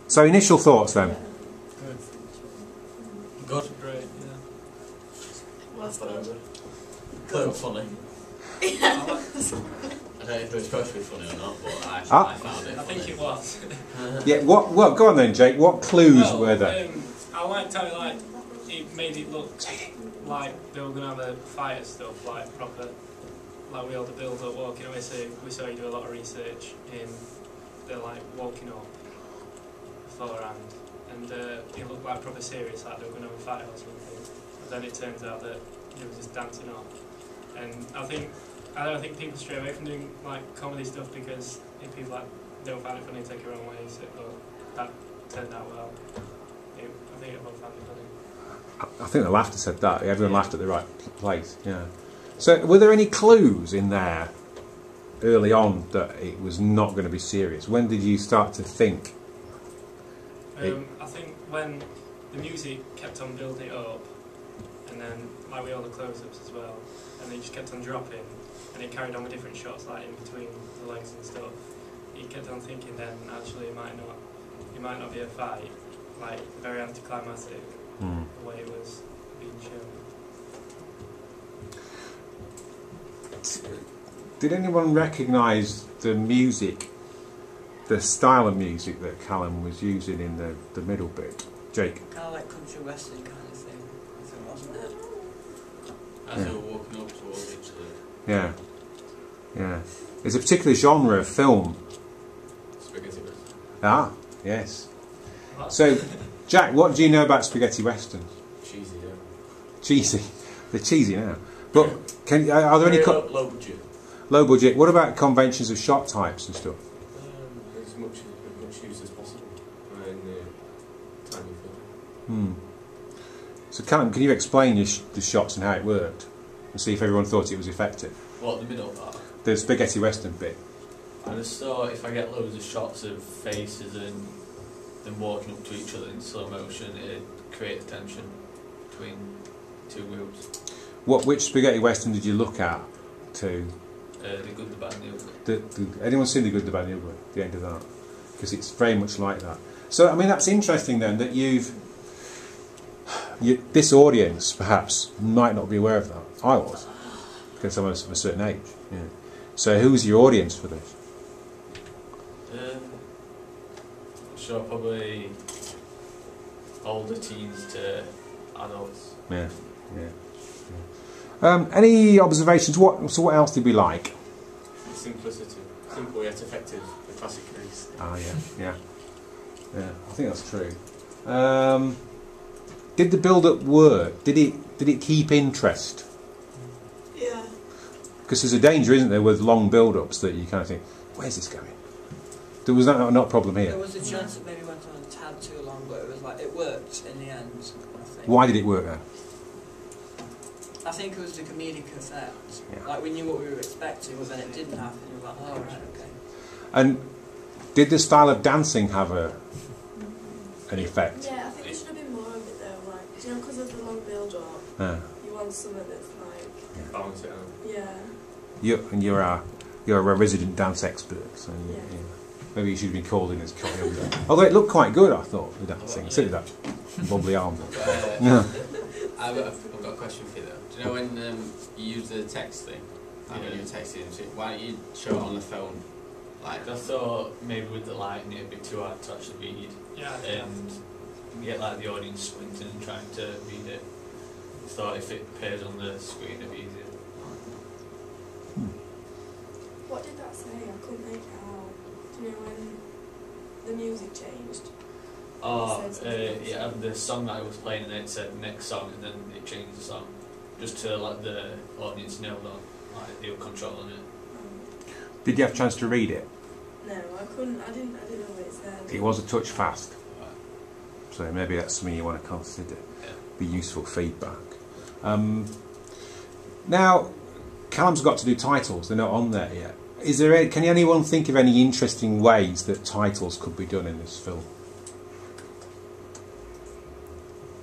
So initial thoughts then? Good. Great, yeah. Well, They were funny. yeah. I don't know if it was supposed to be funny or not, but I found it I funny. think it was. Yeah. What? Well, go on then, Jake. What clues were there? I liked how it made it look like they were going to have a fight and stuff, like proper, like we all the build up walking away. So we saw you do a lot of research in the like walking up beforehand, and it looked like proper serious, like they were going to have a fight or something. But then it turns out that it was just dancing off, and I don't think people stray away from doing like comedy stuff because if people like don't find it funny, take it the wrong way. So that turned out well. I think everyone found it funny. I think the laughter said that. Everyone laughed at the right place. Yeah. So, were there any clues in there early on that it was not going to be serious? When did you start to think? I think when the music kept on building it up, and then like with all the close-ups as well, and they just kept on dropping, and it carried on with different shots like in between the legs and stuff. You kept on thinking then actually it might not be a fight, like very anticlimactic the way it was being shown. Did anyone recognise the music, the style of music that Callum was using in the middle bit? Jake? Kind of like country western kind of thing, I think, wasn't it? As they were walking up towards each other. Yeah. Yeah. There's a particular genre of film. Spaghetti western. Ah, yes. What? So, Jack, what do you know about spaghetti westerns? Cheesy, yeah. Cheesy. They're cheesy now. But are there any Low budget. low budget? What about conventions of shot types and stuff? As much use as possible in the time you film. So, Callum, can you explain the shots and how it worked, and see if everyone thought it was effective? What, the middle part? The spaghetti western bit. I just thought if I get loads of shots of faces and them walking up to each other in slow motion, it'd create tension between two groups. Which spaghetti western did you look at to? The Good, the Bad, and the Ugly. Anyone seen The Good, the Bad and the Ugly? The end of that? Because it's very much like that. So, I mean, that's interesting then that this audience perhaps might not be aware of that. I was, because I'm of a certain age. Yeah. So, who's your audience for this? Sure, probably older teens to adults. Yeah. Any observations? What else did we like? Simplicity. Simple yet effective. The classic case. Ah, yeah. I think that's true. Did the build-up work? Did it keep interest? Yeah. Because there's a danger, isn't there, with long build-ups that you kind of think, where's this going? There was not a problem here. There was a chance it maybe went on a tad too long, but it was like it worked in the end, I think. Why did it work then? I think it was the comedic effect. Yeah. Like we knew what we were expecting, but then it didn't happen. We were like, oh right, okay. And did the style of dancing have an effect? Yeah, I think there should have been more of it though. Like, do you know, because of the long build-up, you want something that's like, Balance it out. yeah. You're a resident dance expert, so Yeah. maybe you should have been called in as choreographer. Although it looked quite good, I thought, the dancing. Consider that bubbly arms. Yeah. I've got a question for you though. Do you know when you use the text thing? Like when you're texting, why don't you show it on the phone? Like I thought maybe with the lighting it'd be too hard to actually read. Yeah. And get like the audience squinting and trying to read it. I thought if it appears on the screen it'd be easier. What did that say? I couldn't make it out. Do you know when the music changed? Oh, it had the song that I was playing and then it said next song and then it changed the song. Just to let the audience know that like, they were controlling it. Did you have a chance to read it? No, I couldn't. I didn't know what it said. It was a touch fast. Right. So maybe that's something you want to consider. Yeah. Be useful feedback. Now, Callum's got to do titles. They're not on there yet. Can anyone think of any interesting ways that titles could be done in this film?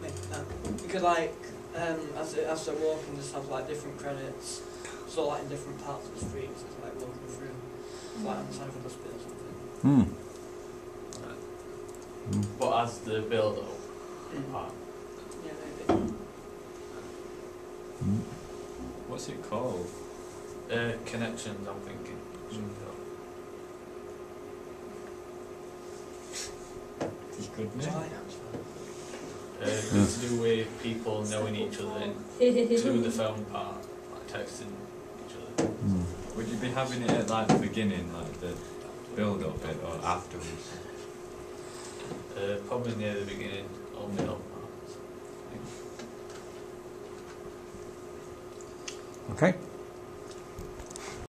You could like, as they're walking, just have like different credits, so like in different parts of the street, so it's like walking through, like on the side of a bus bit or something. as the build-up part. Yeah, maybe. What's it called? Connections, I'm thinking. It's good name. Try To do with people knowing each other and to the phone part, like texting each other. Would you be having it at like the beginning, like the build-up bit, or afterwards? Probably near the beginning or middle part. Okay.